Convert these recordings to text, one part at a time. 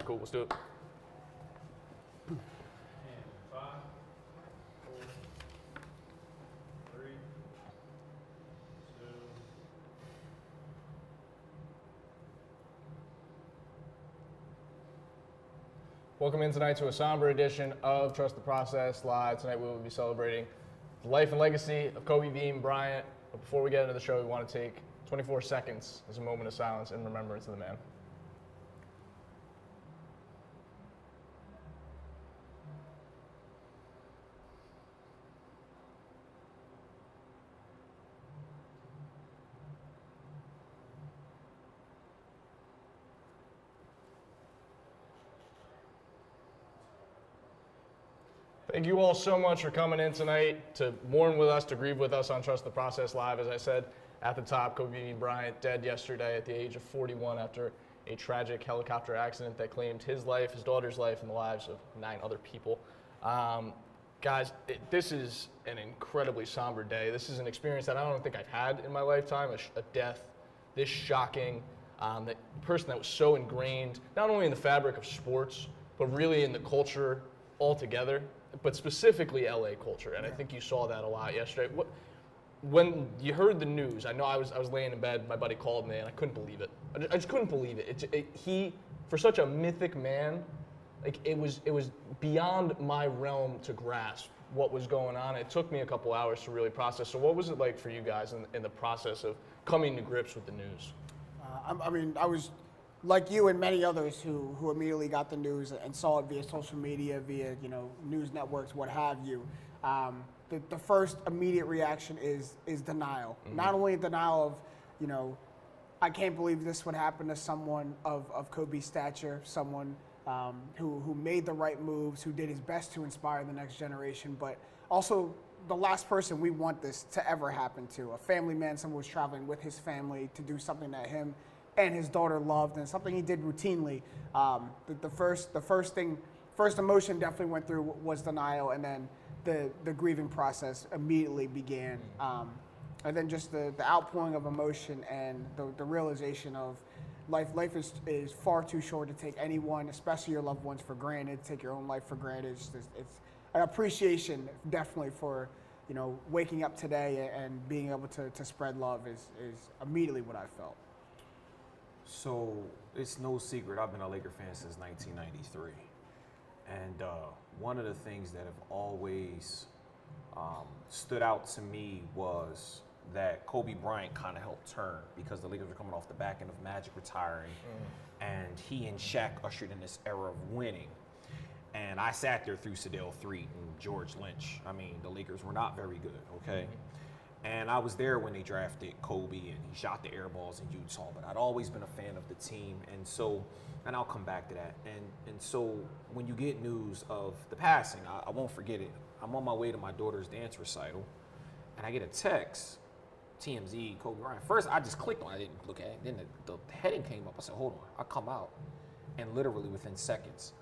Cool. Let's do it. And 5, 4, 3, 2. Welcome in tonight to a somber edition of Trust the Process Live. Tonight we will be celebrating the life and legacy of Kobe Bryant. But before we get into the show, we want to take 24 seconds as a moment of silence in remembrance of the man. Thank you all so much for coming in tonight to mourn with us, to grieve with us on Trust the Process Live. As I said at the top, Kobe Bryant dead yesterday at the age of 41 after a tragic helicopter accident that claimed his life, his daughter's life, and the lives of 9 other people. Guys, this is an incredibly somber day. This is an experience that I don't think I've had in my lifetime, a death this shocking, that person that was so ingrained, not only in the fabric of sports, but really in the culture altogether, but specifically LA culture, and I think you saw that a lot yesterday. When you heard the news, I know I was laying in bed, my buddy called me, and I couldn't believe it. I just couldn't believe it. He, for such a mythic man, like it was beyond my realm to grasp what was going on. It took me a couple hours to really process. So what was it like for you guys in the process of coming to grips with the news? I mean, I was like you and many others who immediately got the news and saw it via social media, via news networks, what have you. The first immediate reaction is denial. Mm-hmm. Not only denial of, I can't believe this would happen to someone of Kobe's stature, someone who made the right moves, who did his best to inspire the next generation, but also the last person we want this to ever happen to. A family man, someone who was traveling with his family to do something that him and his daughter loved, and something he did routinely. The first emotion definitely went through was denial, and then the grieving process immediately began. And then just the outpouring of emotion and the realization of life is far too short to take anyone, especially your loved ones, for granted, take your own life for granted. It's an appreciation definitely for waking up today and being able to spread love is immediately what I felt. So it's no secret, I've been a Laker fan since 1993. And one of the things that have always stood out to me was that Kobe Bryant kind of helped turn, because the Lakers were coming off the back end of Magic retiring, and he and Shaq ushered in this era of winning. And I sat there through Sedale Threatt and George Lynch. I mean, the Lakers were not very good, okay? And I was there when they drafted Kobe, and he shot the air balls in Utah, but I'd always been a fan of the team. And I'll come back to that. And so when you get news of the passing, I won't forget it. I'm on my way to my daughter's dance recital, and I get a text, TMZ, Kobe Bryant. First, I just clicked on it. I didn't look at it. Then the heading came up. I said, hold on. I come out, and literally within seconds,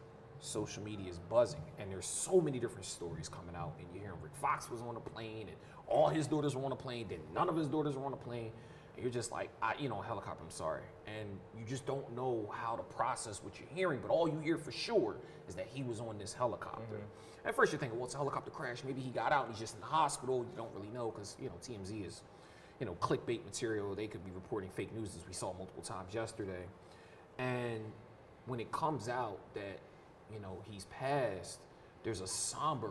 social media is buzzing, and there's so many different stories coming out, and you're hearing Rick Fox was on a plane, and all his daughters were on a plane, then none of his daughters were on a plane, and you're just like, helicopter, I'm sorry. And you just don't know how to process what you're hearing, but all you hear for sure is that he was on this helicopter. Mm-hmm. At first you're thinking, well, it's a helicopter crash, maybe he got out and he's just in the hospital. You don't really know, because TMZ is clickbait material. They could be reporting fake news, as we saw multiple times yesterday. And when it comes out that he's passed, there's a somber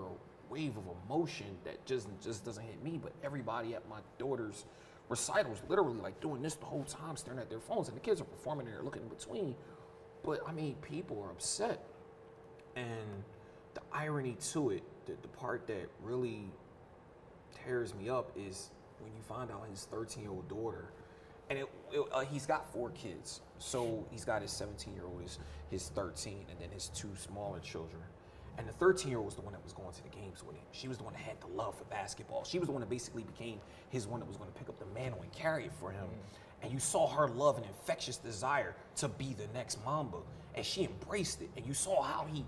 wave of emotion that just doesn't hit me, but everybody at my daughter's recital was literally like doing this the whole time, staring at their phones, and the kids are performing and they're looking in between. But I mean, people are upset, and the irony to it, the part that really tears me up is when you find out his 13-year-old daughter, and he's got 4 kids. So he's got his 17-year-old, his 13, and then his 2 smaller children. And the 13-year-old was the one that was going to the games with him. She was the one that had the love for basketball. She was the one that basically became his one that was going to pick up the mantle and carry it for him. And you saw her love and infectious desire to be the next Mamba. And she embraced it. And you saw how he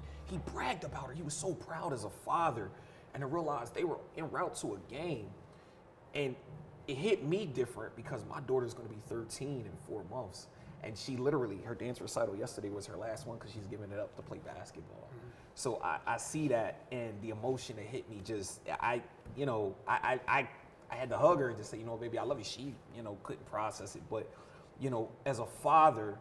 bragged about her. He was so proud as a father. And to realize they were en route to a game. And it hit me different because my daughter's going to be 13 in 4 months. And she literally, her dance recital yesterday was her last one because she's giving it up to play basketball. So I see that, and the emotion that hit me just, I had to hug her and just say, baby, I love you. She, couldn't process it. But, as a father,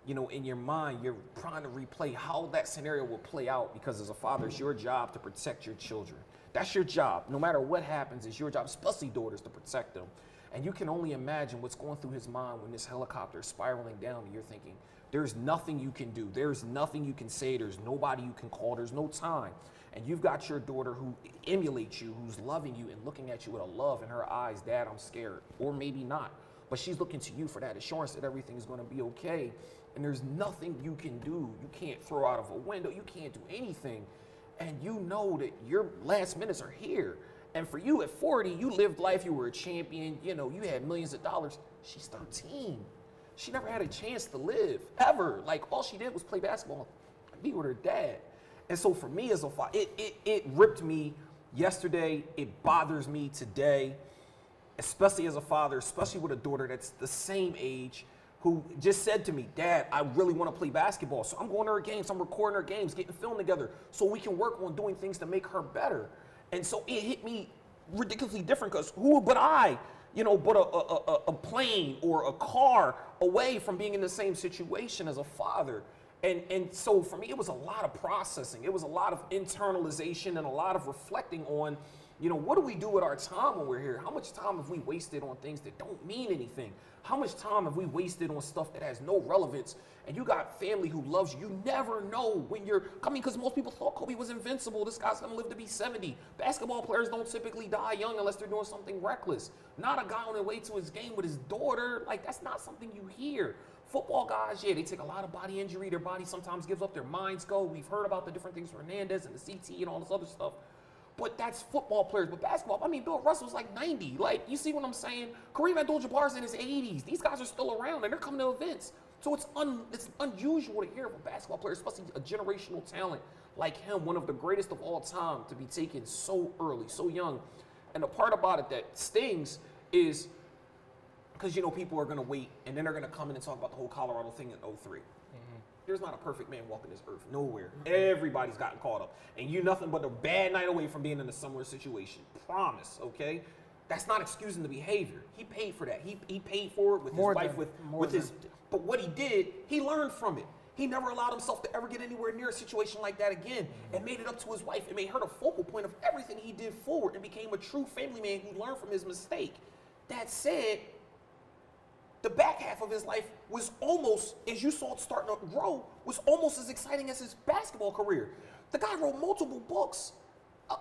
in your mind, you're trying to replay how that scenario will play out, because as a father, it's your job to protect your children. That's your job. No matter what happens, it's your job, especially daughters, to protect them. And you can only imagine what's going through his mind when this helicopter is spiraling down and you're thinking, there's nothing you can do. There's nothing you can say. There's nobody you can call. There's no time. And you've got your daughter who emulates you, who's loving you and looking at you with a love in her eyes. Dad, I'm scared. Or maybe not. But she's looking to you for that assurance that everything is going to be okay. And there's nothing you can do. You can't throw out of a window. You can't do anything. And you know that your last minutes are here. And for you at 40, you lived life. You were a champion. You had millions of dollars. She's 13. She never had a chance to live, ever. Like, all she did was play basketball and be with her dad. And so for me as a father, it ripped me yesterday. It bothers me today, especially as a father, especially with a daughter that's the same age, who just said to me, Dad, I really want to play basketball. So I'm going to her games. I'm recording her games, getting film together so we can work on doing things to make her better. And so it hit me ridiculously different, because who but I, but a plane or a car away from being in the same situation as a father. And so for me, it was a lot of processing. It was a lot of internalization and a lot of reflecting on, what do we do with our time when we're here? How much time have we wasted on things that don't mean anything? How much time have we wasted on stuff that has no relevance? And you got family who loves you. You never know when you're coming, because most people thought Kobe was invincible. This guy's going to live to be 70. Basketball players don't typically die young unless they're doing something reckless. Not a guy on the way to his game with his daughter. Like, that's not something you hear. Football guys, yeah, they take a lot of body injury. Their body sometimes gives up. Their minds go. We've heard about the different things, Hernandez and the CT and all this other stuff. But that's football players. But basketball, Bill Russell's like 90. Like, you see what I'm saying? Kareem Abdul-Jabbar's in his 80s. These guys are still around, and they're coming to events. So it's unusual to hear of a basketball player, especially a generational talent like him, one of the greatest of all time, to be taken so early, so young. And the part about it that stings is because, people are going to wait, and then they're going to come in and talk about the whole Colorado thing in 03. There's not a perfect man walking this earth. Nowhere. Everybody's gotten caught up. And you're nothing but a bad night away from being in a similar situation. Promise, okay? That's not excusing the behavior. He paid for that. He paid for it with his wife, with his... But what he did, he learned from it. He never allowed himself to ever get anywhere near a situation like that again, and made it up to his wife and made her the focal point of everything he did forward, and became a true family man who learned from his mistake. That said, the back half of his life was almost, as you saw it starting to grow, was almost as exciting as his basketball career. The guy wrote multiple books.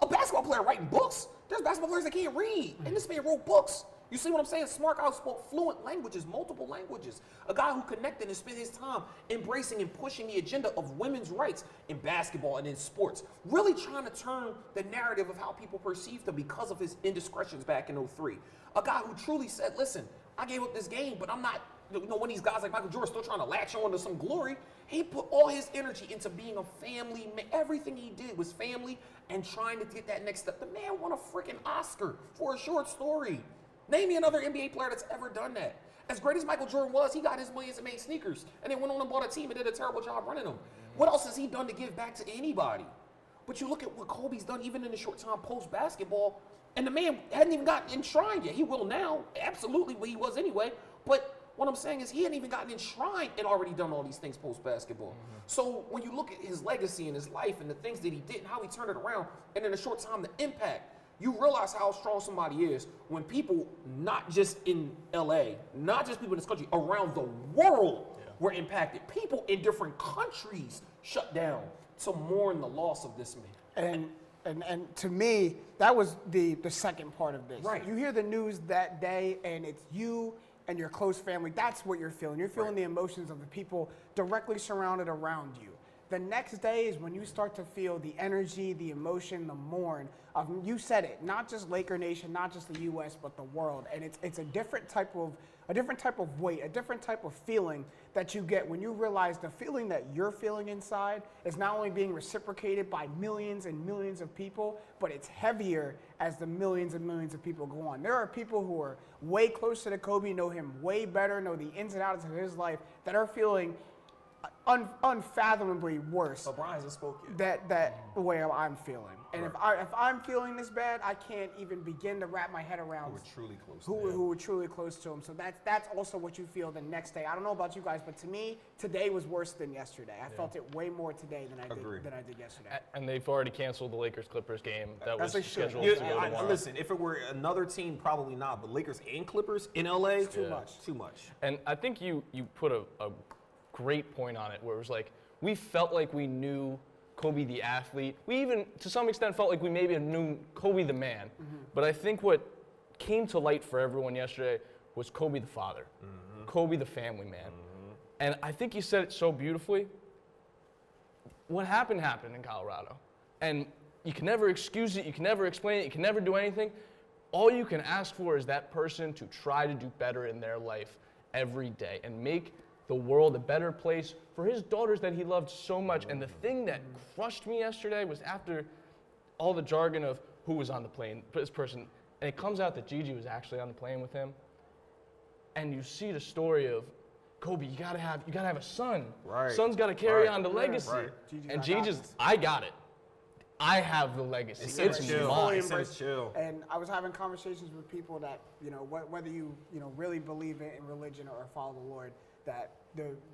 A basketball player writing books? There's basketball players that can't read, and this man wrote books. You see what I'm saying? Smart guy who spoke fluent languages, multiple languages. A guy who connected and spent his time embracing and pushing the agenda of women's rights in basketball and in sports. Really trying to turn the narrative of how people perceived him because of his indiscretions back in 03. A guy who truly said, listen, I gave up this game, but I'm not, one of these guys like Michael Jordan still trying to latch on to some glory. He put all his energy into being a family man. Everything he did was family and trying to get that next step. The man won a freaking Oscar for a short story. Name me another NBA player that's ever done that. As great as Michael Jordan was, he got his millions and made sneakers, and then went on and bought a team and did a terrible job running them. What else has he done to give back to anybody? But you look at what Kobe's done even in the short time post-basketball, and the man hadn't even gotten enshrined yet. He will now, absolutely, what he was anyway. But what I'm saying is he hadn't even gotten enshrined and already done all these things post-basketball. So when you look at his legacy and his life and the things that he did and how he turned it around, and in a short time, the impact, you realize how strong somebody is when people, not just in LA, not just people in this country, around the world were impacted. People in different countries shut down to mourn the loss of this man. And to me, that was the second part of this. Right. You hear the news that day, and it's you and your close family. That's what you're feeling. You're feeling the emotions of the people directly surrounded around you. the next day is when you start to feel the energy, the emotion, the mourn of, you said it, not just Laker Nation, not just the U.S., but the world. And it's a different type of weight, a different type of feeling that you get when you realize the feeling that you're feeling inside is not only being reciprocated by millions and millions of people, but it's heavier as the millions and millions of people go on. There are people who are way closer to Kobe, know him way better, know the ins and outs of his life, that are feeling unfathomably worse. But Brian hasn't spoke yet. That the way I'm feeling. And if I'm feeling this bad, I can't even begin to wrap my head around Who were truly close who to him. were truly close to him. So that's also what you feel the next day. I don't know about you guys, but to me, today was worse than yesterday. I felt it way more today than I did yesterday. And they've already canceled the Lakers-Clippers game that was As they should. scheduled Yeah, to go tomorrow. listen, if it were another team, probably not. But Lakers and Clippers in LA, It's too much. Too much. And I think you put a great point on it where it was like, we felt like we knew Kobe the athlete. We even, to some extent, felt like we maybe knew Kobe the man. But I think what came to light for everyone yesterday was Kobe the father, Kobe the family man. And I think you said it so beautifully. What happened in Colorado. And you can never excuse it, you can never explain it, you can never do anything. All you can ask for is that person to try to do better in their life every day and make the world a better place for his daughters that he loved so much. And the thing that crushed me yesterday was after all the jargon of who was on the plane, this person, and it comes out that Gigi was actually on the plane with him. And you see the story of Kobe, you gotta have a son. Right. Son's gotta carry Right. on the legacy. Right. And Gigi's, I got it. I have the legacy. It's chill. mine. It says chill. And I was having conversations with people that, whether you really believe in religion or follow the Lord, that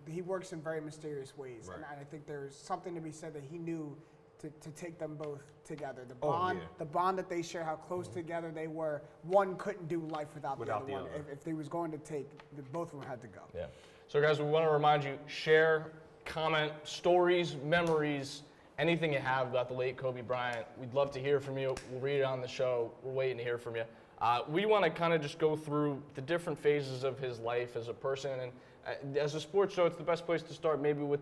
he works in very mysterious ways. Right. And I think there's something to be said that he knew to take them both together. The Oh, bond, yeah. the bond that they share, how close together they were. One couldn't do life without the other one. If they was going to take, both of them had to go. Yeah. So guys, we want to remind you, share, comment, stories, memories, anything you have about the late Kobe Bryant. We'd love to hear from you. We'll read it on the show. We're waiting to hear from you. We want to kind of just go through the different phases of his life as a person. And as a sports show, it's the best place to start maybe with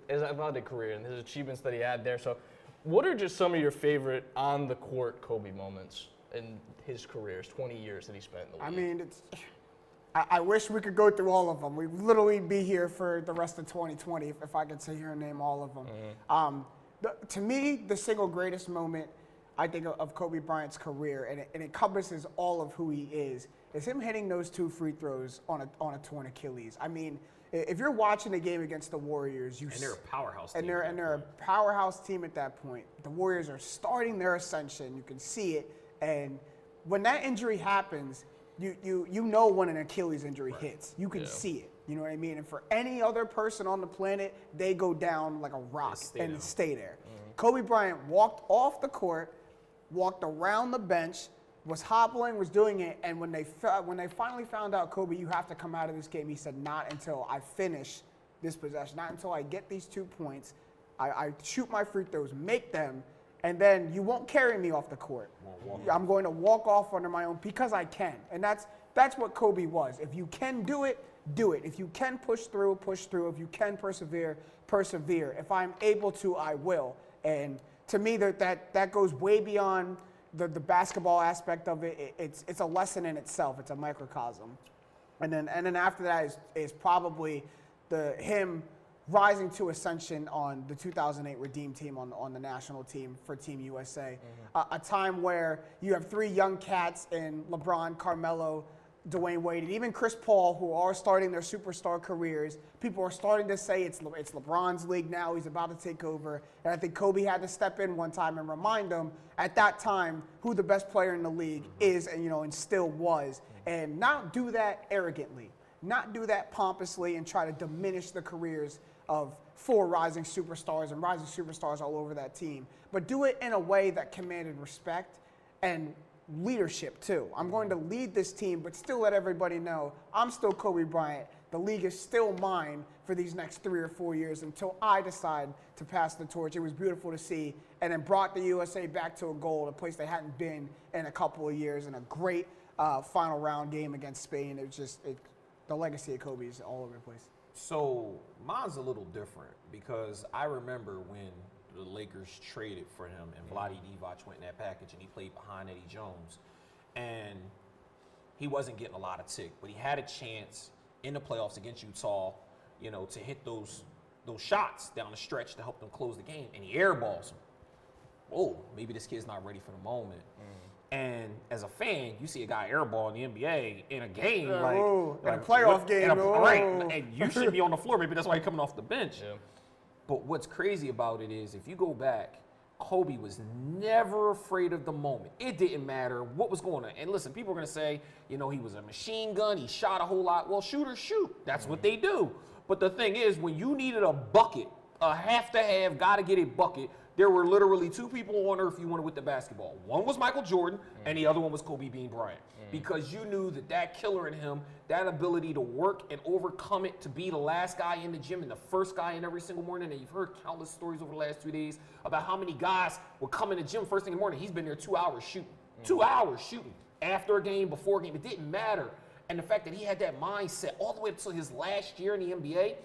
his athletic career and his achievements that he had there. So what are just some of your favorite on-the-court Kobe moments in his career, his 20 years that he spent in the league? I mean, I wish we could go through all of them. We'd literally be here for the rest of 2020 if I could sit here and name all of them. To me, the single greatest moment, I think, of Kobe Bryant's career, and it encompasses all of who he is him hitting those 2 free throws on a torn Achilles. I mean, if you're watching a game against the Warriors, And they're a powerhouse team. and they're a powerhouse team at that point. The Warriors are starting their ascension. You can see it, and when that injury happens, you know when an Achilles injury hits. You can see it. You know what I mean? And for any other person on the planet, they go down like a rock and stay there. Kobe Bryant walked off the court, walked around the bench, was hobbling, was doing it, and when they finally found out, Kobe, you have to come out of this game, he said, not until I finish this possession, not until I get these 2 points, I shoot my free throws, make them, and then you won't carry me off the court. I'm going to walk off under my own because I can. And that's what Kobe was. If you can do it, do it. If you can push through, push through. If you can persevere, persevere. If I'm able to, I will. And to me, that goes way beyond the basketball aspect of it. It's a lesson in itself. It's a microcosm. And then after that is probably him rising to ascension on the 2008 Redeem team on the national team for Team USA. A time where you have 3 young cats in LeBron, Carmelo, Dwayne Wade, and even Chris Paul, who are starting their superstar careers. People are starting to say it's LeBron's league now. He's about to take over. And I think Kobe had to step in one time and remind them at that time who the best player in the league is, and still was. And not do that arrogantly, not do that pompously and try to diminish the careers of 4 rising superstars and rising superstars all over that team, but do it in a way that commanded respect and leadership too. I'm going to lead this team, but still let everybody know I'm still Kobe Bryant. The league is still mine for these next 3 or 4 years until I decide to pass the torch. It was beautiful to see, and it brought the USA back to a goal, a place they hadn't been in a couple of years, and a great final round game against Spain. It was just the legacy of Kobe is all over the place. So mine's a little different because I remember when the Lakers traded for him and Vlade Divac went in that package and he played behind Eddie Jones. And he wasn't getting a lot of tick, but he had a chance in the playoffs against Utah, you know, to hit those shots down the stretch to help them close the game, and he airballs them. Oh, maybe this kid's not ready for the moment. And as a fan, you see a guy airball in the NBA in a game, in a playoff game, right? And you should be on the floor. Maybe that's why you're coming off the bench. Yeah. But what's crazy about it is, if you go back, Kobe was never afraid of the moment. It didn't matter what was going on. And listen, people are going to say, you know, he was a machine gun. He shot a whole lot. Well, shooters shoot. That's what they do. But the thing is, when you needed a bucket, a have-to-have, got-to-get-it bucket, there were literally two people on earth you wanted with the basketball. One was Michael Jordan, and the other one was Kobe Bryant. Because you knew that killer in him, that ability to work and overcome it, to be the last guy in the gym and the first guy in every single morning. And you've heard countless stories over the last 2 days about how many guys would come in the gym first thing in the morning. He's been there 2 hours shooting. 2 hours shooting. After a game, before a game. It didn't matter. And the fact that he had that mindset all the way until his last year in the NBA,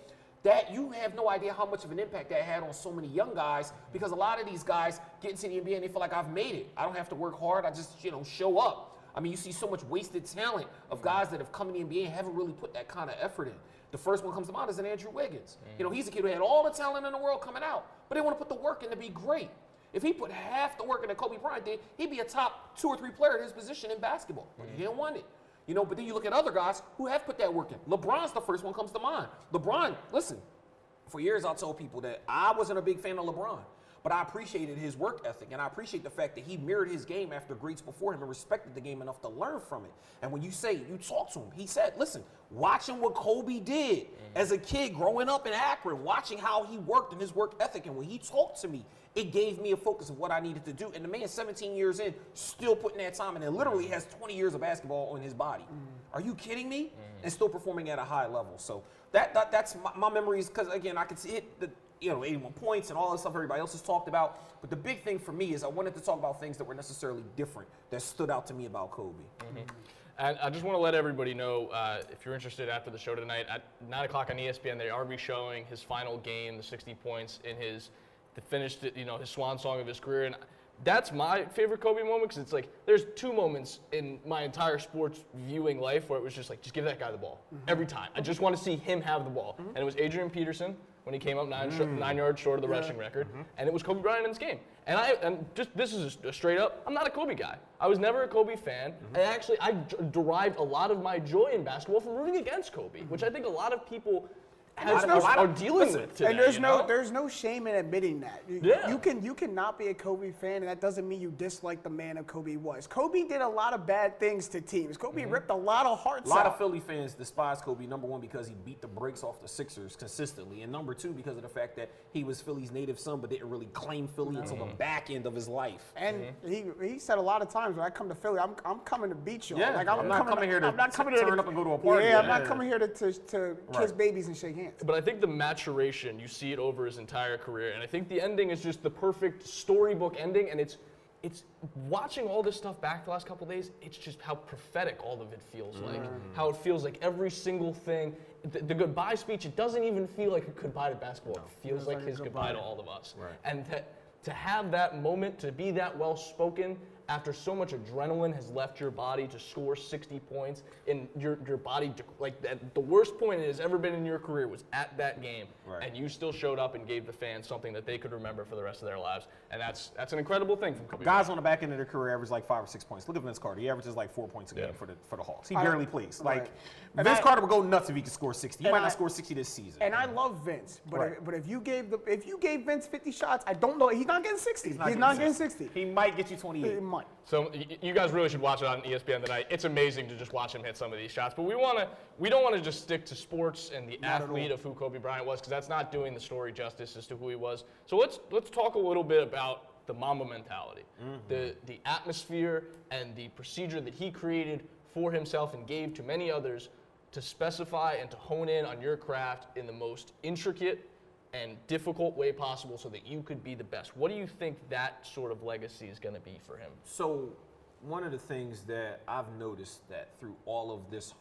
that you have no idea how much of an impact that had on so many young guys, because a lot of these guys get into the NBA and they feel like, I've made it. I don't have to work hard. I just, you know, show up. I mean, you see so much wasted talent of guys that have come in the NBA and haven't really put that kind of effort in. The first one comes to mind is an Andrew Wiggins. You know, he's a kid who had all the talent in the world coming out, but they want to put the work in to be great. If he put half the work in that Kobe Bryant did, he'd be a top 2 or 3 player in his position in basketball. But he didn't want it. You know, but then you look at other guys who have put that work in. LeBron's the first one comes to mind. LeBron, listen, for years I told people that I wasn't a big fan of LeBron, but I appreciated his work ethic, and I appreciate the fact that he mirrored his game after greats before him and respected the game enough to learn from it. And when you say, you talk to him, he said, listen, watching what Kobe did as a kid growing up in Akron, watching how he worked and his work ethic, and when he talked to me, it gave me a focus of what I needed to do. And the man, 17 years in, still putting that time in, and literally has 20 years of basketball on his body. Are you kidding me? And still performing at a high level. So that's my memories, because again, I could see it, the 81 points and all the stuff everybody else has talked about. But the big thing for me is I wanted to talk about things that were necessarily different that stood out to me about Kobe. And I just want to let everybody know, if you're interested after the show tonight, at 9 o'clock on ESPN, they are re-showing his final game, the 60 points in his his swan song of his career. And that's my favorite Kobe moment, because it's like there's 2 moments in my entire sports viewing life where it was just like, just give that guy the ball every time. I just want to see him have the ball. And it was Adrian Peterson when he came up 9 yards short of the rushing record, and it was Kobe Bryant in this game. And this is a straight up, I'm not a Kobe guy. I was never a Kobe fan, and actually I derived a lot of my joy in basketball from rooting against Kobe, which I think a lot of people are dealing with today. And there's no shame in admitting that. You cannot be a Kobe fan, and that doesn't mean you dislike the man of Kobe was. Kobe did a lot of bad things to teams. Kobe ripped a lot of hearts out. A lot of Philly fans despise Kobe, number 1, because he beat the brakes off the Sixers consistently, and number 2, because of the fact that he was Philly's native son, but didn't really claim Philly until the back end of his life. And he said a lot of times, when I come to Philly, I'm coming to beat you. Yeah, like, I'm not coming here to turn up and go to a party. Yeah, I'm not coming here to kiss babies and shake hands. But I think the maturation, you see it over his entire career, and I think the ending is just the perfect storybook ending, and it's watching all this stuff back the last couple of days, it's just how prophetic all of it feels like. How it feels like every single thing, the goodbye speech, it doesn't even feel like a goodbye to basketball. It feels like his goodbye to all of us. Right. And to have that moment, to be that well-spoken, after so much adrenaline has left your body, to score 60 points in your body, like that, the worst point it has ever been in your career was at that game, and you still showed up and gave the fans something that they could remember for the rest of their lives, and that's an incredible thing from Kobe Guys on the back end of their career average like 5 or 6 points. Look at Vince Carter. He averages like 4 points a game for the Hawks. He barely plays. Like Vince Carter would go nuts if he could score 60. He might not score 60 this season. And I love Vince, but if you gave Vince 50 shots, I don't know. He's not getting 60. He's not getting 60. He might get you 28. He might. So you guys really should watch it on ESPN tonight. It's amazing to just watch him hit some of these shots. But we don't want to just stick to sports and the athlete of who Kobe Bryant was, because that's not doing the story justice as to who he was. So let's talk a little bit about the Mamba mentality, the atmosphere and the procedure that he created for himself and gave to many others to specify and to hone in on your craft in the most intricate and difficult way possible so that you could be the best. What do you think that sort of legacy is going to be for him? So one of the things that I've noticed that through all of this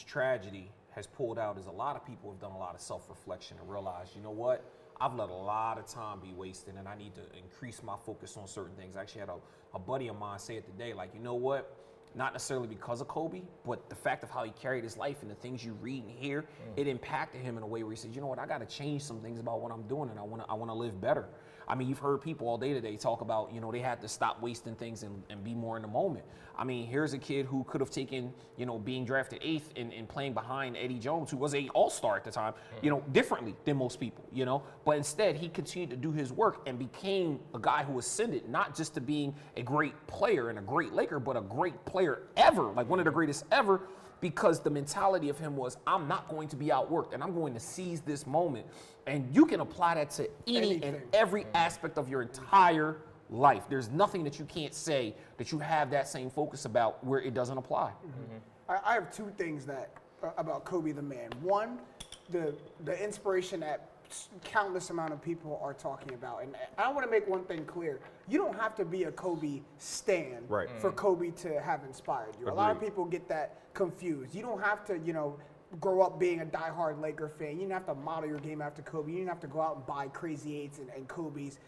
tragedy has pulled out is a lot of people have done a lot of self-reflection and realized, you know what, I've let a lot of time be wasted and I need to increase my focus on certain things. I actually had a buddy of mine say it today, like, you know what, not necessarily because of Kobe, but the fact of how he carried his life and the things you read and hear, it impacted him in a way where he said, you know what, I got to change some things about what I'm doing and I want to live better. I mean, you've heard people all day today talk about, you know, they had to stop wasting things and be more in the moment. I mean, here's a kid who could have taken, you know, being drafted 8th and playing behind Eddie Jones, who was an all-star at the time, you know, differently than most people, you know. But instead, he continued to do his work and became a guy who ascended not just to being a great player and a great Laker, but a great player ever, like one of the greatest ever, because the mentality of him was, I'm not going to be outworked and I'm going to seize this moment. And you can apply that to any and every aspect of your entire life. There's nothing that you can't say that you have that same focus about where it doesn't apply. I have two things that about Kobe the man. One, the inspiration that countless amount of people are talking about. And I want to make one thing clear. You don't have to be a Kobe stan for Kobe to have inspired you. A lot of people get that confused. You don't have to, you know, grow up being a diehard Laker fan. You didn't have to model your game after Kobe. You didn't have to go out and buy crazy 8s and Kobe's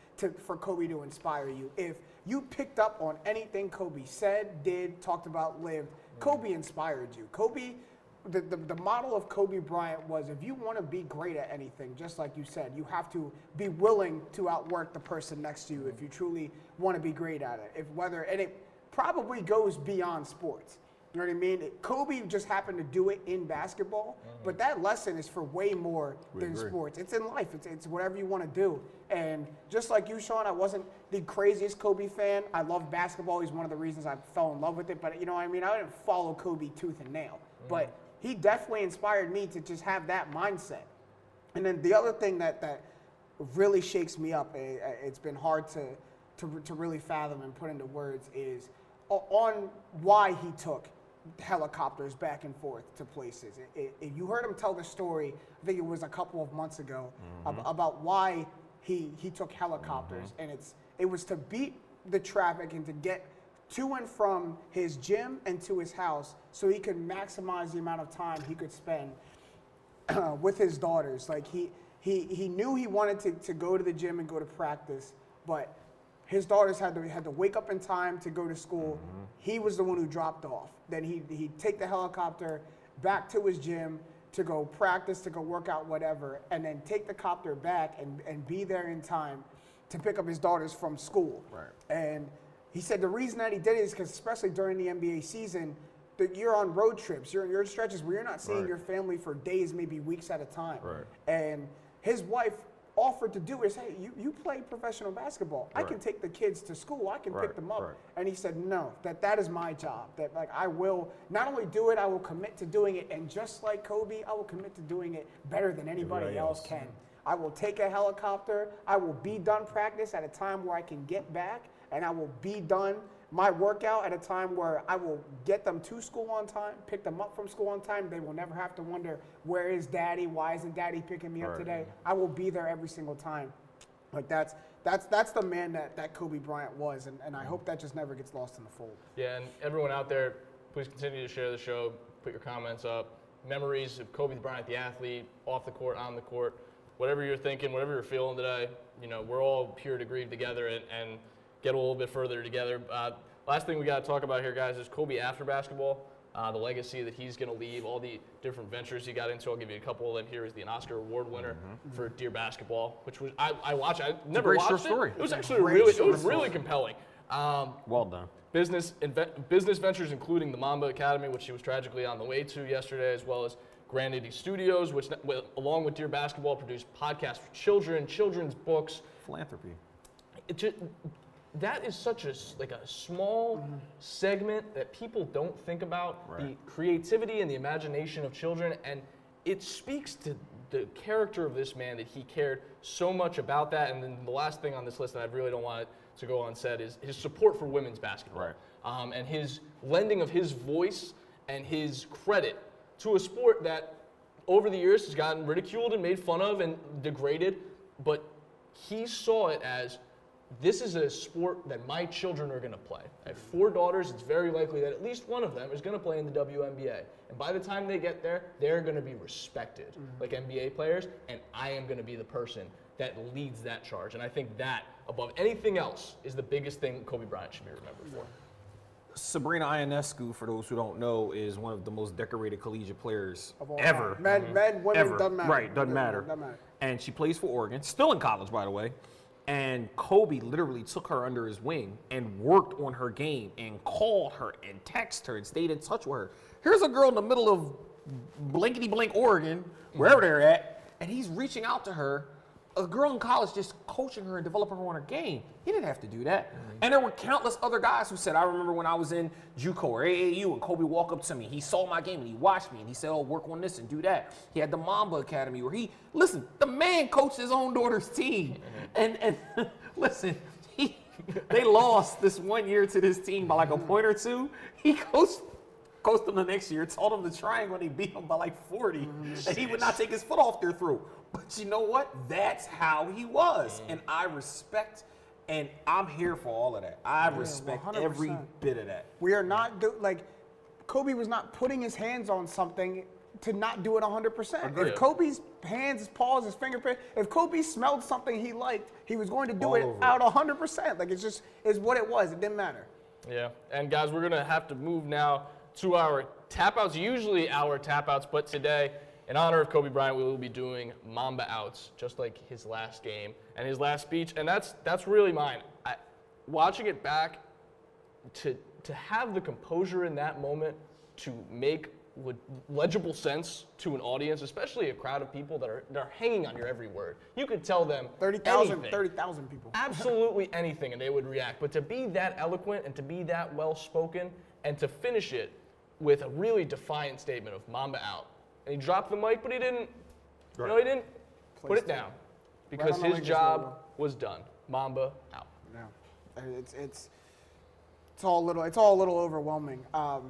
for Kobe to inspire you. If you picked up on anything Kobe said, did, talked about, lived, Kobe inspired you. Kobe, the model of Kobe Bryant was, if you want to be great at anything, just like you said, you have to be willing to outwork the person next to you if you truly want to be great at it. And it probably goes beyond sports. You know what I mean? Kobe just happened to do it in basketball, but that lesson is for way more than sports. It's in life. It's whatever you want to do. And just like you, Sean, I wasn't the craziest Kobe fan. I love basketball. He's one of the reasons I fell in love with it. But you know what I mean? I didn't follow Kobe tooth and nail. But he definitely inspired me to just have that mindset. And then the other thing that really shakes me up, it's been hard to really fathom and put into words, is on why he took helicopters back and forth to places. You heard him tell the story, I think it was a couple of months ago, about why he took helicopters. And it was to beat the traffic and to get to and from his gym and to his house so he could maximize the amount of time he could spend with his daughters. Like he knew he wanted to go to the gym and go to practice, but his daughters had to wake up in time to go to school. He was the one who dropped off. Then he'd take the helicopter back to his gym to go practice, to go work out, whatever, and then take the copter back and be there in time to pick up his daughters from school. And he said the reason that he did it is because, especially during the NBA season, that you're on road trips, you're in stretches where you're not seeing your family for days, maybe weeks at a time. And his wife offered to do is, hey, you play professional basketball. I can take the kids to school. I can pick them up. And he said, no, that is my job. That, like, I will not only do it, I will commit to doing it. And just like Kobe, I will commit to doing it better than anybody else can. I will take a helicopter. I will be done practice at a time where I can get back, and I will be done my workout at a time where I will get them to school on time, pick them up from school on time. They will never have to wonder, where is daddy? Why isn't daddy picking me up today? I will be there every single time. Like that's the man that Kobe Bryant was, and I hope that just never gets lost in the fold. Yeah, and everyone out there, please continue to share the show, put your comments up. Memories of Kobe Bryant, the athlete, off the court, on the court, whatever you're thinking, whatever you're feeling today, you know, we're all here to grieve together and get a little bit further together. Last thing we got to talk about here, guys, is Kobe after basketball, the legacy that he's going to leave, all the different ventures he got into. I'll give you a couple of them here. Is the Oscar Award winner for Dear Basketball, which was I watched. I never watched it. Story. It was actually really compelling. Well done. Business ventures, including the Mamba Academy, which he was tragically on the way to yesterday, as well as Granity Studios, which, along with Dear Basketball, produced podcasts for children, children's books, philanthropy. That is such a small segment that people don't think about, the creativity and the imagination of children, and it speaks to the character of this man, that he cared so much about that. And then the last thing on this list that I really don't want it to go unsaid is his support for women's basketball, and his lending of his voice and his credit to a sport that over the years has gotten ridiculed and made fun of and degraded, but he saw it as this is a sport that my children are going to play. I have 4 daughters. It's very likely that at least one of them is going to play in the WNBA. And by the time they get there, they're going to be respected like NBA players, and I am going to be the person that leads that charge. And I think that, above anything else, is the biggest thing Kobe Bryant should be remembered for. Sabrina Ionescu, for those who don't know, is one of the most decorated collegiate players Of all ever. time. Men, women, Ever. doesn't matter. Right, doesn't matter. And she plays for Oregon, still in college, by the way. And Kobe literally took her under his wing and worked on her game and called her and texted her and stayed in touch with her. Here's a girl in the middle of blankety blank Oregon, wherever they're at, and he's reaching out to her. A girl in college just coaching her and developing her on her game. He didn't have to do that. And there were countless other guys who said, I remember when I was in JUCO or AAU and Kobe walked up to me. He saw my game and he watched me and he said, oh, work on this and do that. He had the Mamba Academy where listen, the man coached his own daughter's team. And listen, they lost this one year to this team by like a point or two. He coached them the next year, told them to triangle, and he beat them by like 40. And he would not take his foot off their throat. But you know what? That's how he was. And I respect, and I'm here for all of that. I respect 100%. every bit of that. We are not, Kobe was not putting his hands on something to not do it 100%. Agreed. If Kobe's hands, his paws, his fingerprint, if Kobe smelled something he liked, he was going to do All it over out 100%. Like, it's what it was. It didn't matter. Yeah, and guys, we're going to have to move now to our tap outs, usually our tap outs, but today, in honor of Kobe Bryant, we will be doing Mamba outs, just like his last game and his last speech, and that's really mine. Watching it back, to have the composure in that moment to make legible sense to an audience, especially a crowd of people that are hanging on your every word. You could tell them 30,000 anything. people. Absolutely anything, and they would react. But to be that eloquent and to be that well-spoken and to finish it with a really defiant statement of Mamba out. And he dropped the mic, but he didn't, Right. he didn't put Placed it down Right because on the his Lakers job logo. was done. Mamba out. Yeah, it's all a little overwhelming. How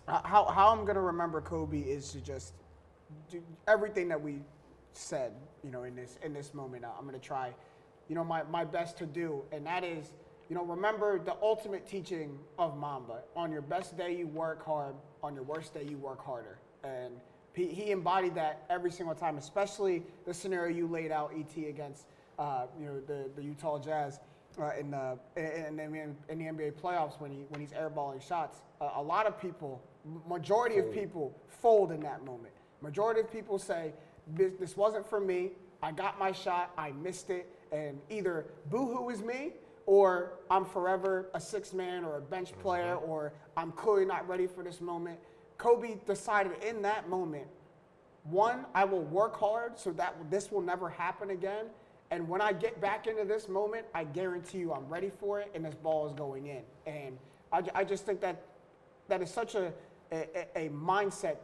I'm gonna remember Kobe is to just do everything that we said, in this moment. I'm gonna try, my best to do, and that is, remember the ultimate teaching of Mamba. On your best day, you work hard. On your worst day, you work harder. And he embodied that every single time, especially the scenario you laid out, ET, against the Utah Jazz in the NBA playoffs when he's airballing shots. A lot of people, majority of people, fold in that moment. Majority of people say, this wasn't for me. I got my shot. I missed it. And either boo-hoo is me, or I'm forever a sixth man or a bench player, or I'm clearly not ready for this moment. Kobe decided in that moment, one, I will work hard so that this will never happen again. And when I get back into this moment, I guarantee you I'm ready for it, and this ball is going in. And I just think that is such a mindset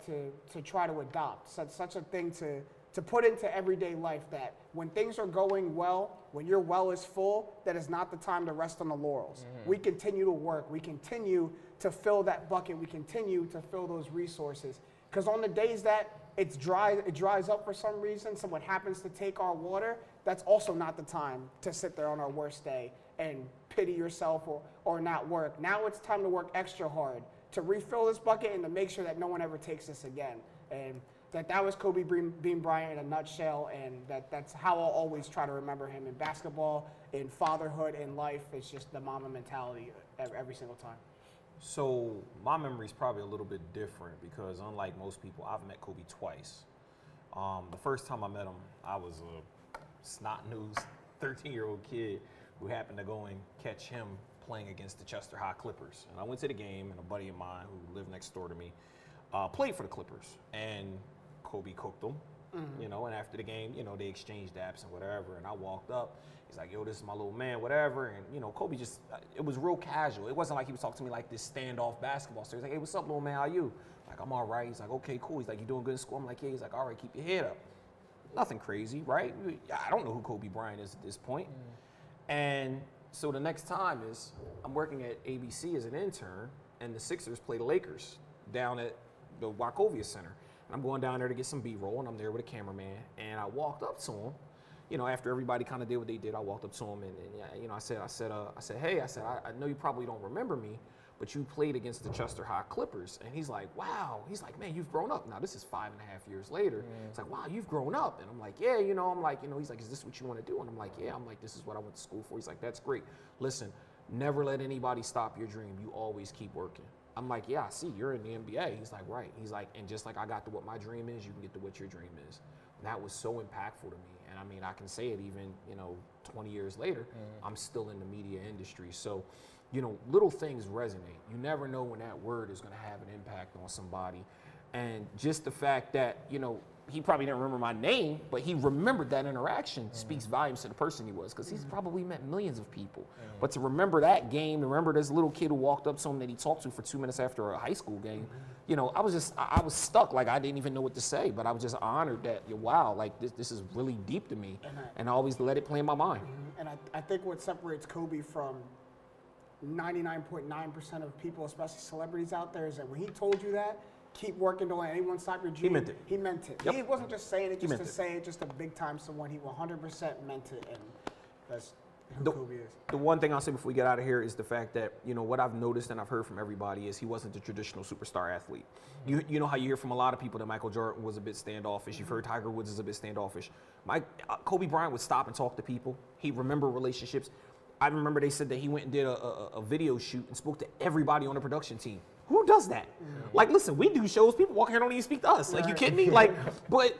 to try to adopt, such a thing to put into everyday life, that when things are going well, when your well is full, that is not the time to rest on the laurels. We continue to work. We continue to fill that bucket. We continue to fill those resources. Because on the days that it dries up for some reason, someone happens to take our water, that's also not the time to sit there on our worst day and pity yourself or not work. Now it's time to work extra hard to refill this bucket and to make sure that no one ever takes this again. And that was Kobe Bean Bryant in a nutshell, and that's how I'll always try to remember him in basketball, in fatherhood, in life. It's just the Mamba mentality every single time. So my memory is probably a little bit different because unlike most people, I've met Kobe twice. The first time I met him, I was a snot-nosed 13-year-old kid who happened to go and catch him playing against the Chester High Clippers. And I went to the game, and a buddy of mine who lived next door to me played for the Clippers. And Kobe cooked them, and after the game, they exchanged daps and whatever. And I walked up. He's like, yo, this is my little man, whatever. And, Kobe just, it was real casual. It wasn't like he was talking to me like this standoff basketball star. He's like, hey, what's up, little man? How you? Like, I'm all right. He's like, okay, cool. He's like, you doing good in school? I'm like, yeah. He's like, all right, keep your head up. Nothing crazy, right? I don't know who Kobe Bryant is at this point. And so the next time is I'm working at ABC as an intern, and the Sixers play the Lakers down at the Wachovia Center. And I'm going down there to get some B-roll, and I'm there with a cameraman. And I walked up to him, you know, after everybody kind of did what they did, I walked up to him and yeah, you know, I said, hey, I said, I know you probably don't remember me, but you played against the Chester High Clippers. And he's like, wow. He's like, man, you've grown up. Now, this is 5.5 years later. It's like, wow, you've grown up. And I'm like, yeah, you know, I'm like, you know, he's like, is this what you want to do? And I'm like, yeah. I'm like, this is what I went to school for. He's like, that's great. Listen, never let anybody stop your dream. You always keep working. I'm like, yeah, I see, you're in the NBA. He's like, right. He's like, and just like I got to what my dream is, you can get to what your dream is. And that was so impactful to me. And I mean, I can say it even, you know, 20 years later, I'm still in the media industry. So, you know, little things resonate. You never know when that word is going to have an impact on somebody. And just the fact that, you know, he probably didn't remember my name, but he remembered that interaction speaks volumes to the person he was, because he's probably met millions of people. But to remember that game, remember this little kid who walked up to him that he talked to for 2 minutes after a high school game, you know, I was stuck. Like, I didn't even know what to say, but I was just honored that, wow, like this is really deep to me. And I always let it play in my mind. And I think what separates Kobe from 99.9% of people, especially celebrities out there, is that when he told you that, keep working, don't let anyone stop your dream. He meant it. He meant it. Yep. He wasn't just saying it just to it. say it, just a big time someone. He 100% meant it, and that's who Kobe is. The one thing I'll say before we get out of here is the fact that, you know, what I've noticed and I've heard from everybody is he wasn't the traditional superstar athlete. You know how you hear from a lot of people that Michael Jordan was a bit standoffish. You've heard Tiger Woods is a bit standoffish. Kobe Bryant would stop and talk to people. He'd remember relationships. I remember they said that he went and did a video shoot and spoke to everybody on the production team. Who does that? Like, listen, we do shows, people walk here don't even speak to us. Like, you kidding me? Like, but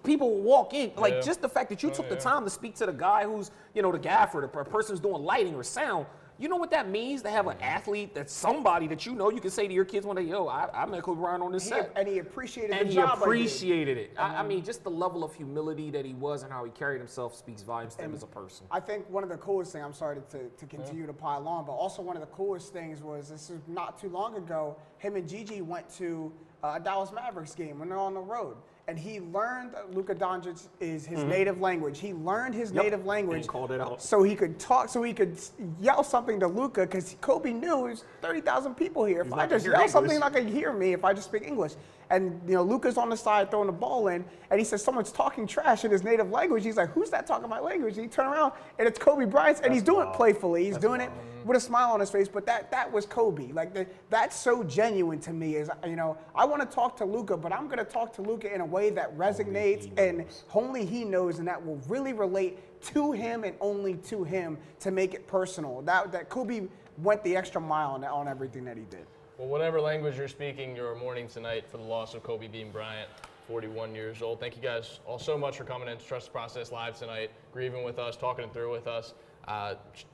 people walk in, like, just the fact that you took the time to speak to the guy who's, you know, the gaffer, the person who's doing lighting or sound. You know what that means to have an athlete that's somebody that you know you can say to your kids one day, yo, I met Kobe Bryant on this set. And he appreciated and the he job. appreciated it. I mean, just the level of humility that he was and how he carried himself speaks volumes to him as a person. I think one of the coolest things, I'm sorry to continue to pile on, but also one of the coolest things was, this is not too long ago, him and Gigi went to a Dallas Mavericks game when they're on the road. And he learned Luka Doncic is his native language. He learned his native language. And called it out. So he could talk, so he could yell something to Luka, because Kobe knew there's 30,000 people here. If I just yell something, they're not going to hear me if I just speak English. And, you know, Luka's on the side throwing the ball in, and he says someone's talking trash in his native language. He's like, who's that talking my language? And he turned around, and it's Kobe Bryant, and he's doing it playfully. He's doing it with a smile on his face, but that was Kobe. Like, that's so genuine to me. Is, you know, I want to talk to Luka, but I'm going to talk to Luka in a way that resonates and only he knows, and that will really relate to him and only to him, to make it personal. That Kobe went the extra mile on everything that he did. Well, whatever language you're speaking, you're mourning tonight for the loss of Kobe Bean Bryant, 41 years old. Thank you guys all so much for coming in to Trust the Process Live tonight, grieving with us, talking it through with us.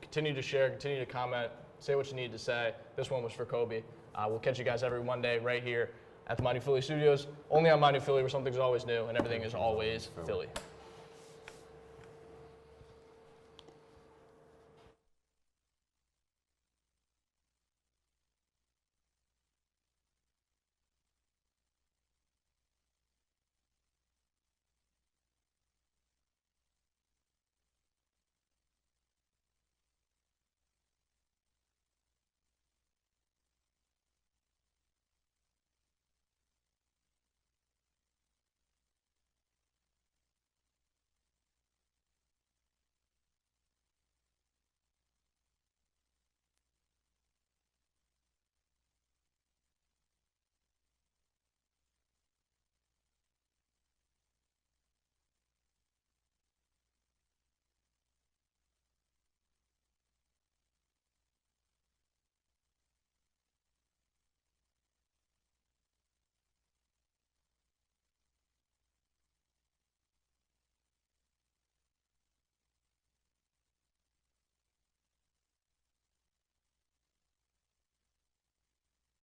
Continue to share, continue to comment, say what you need to say. This one was for Kobe. We'll catch you guys every Monday right here at the MyNEWPhilly studios, only on MyNEWPhilly, where something's always new and everything is always Philly.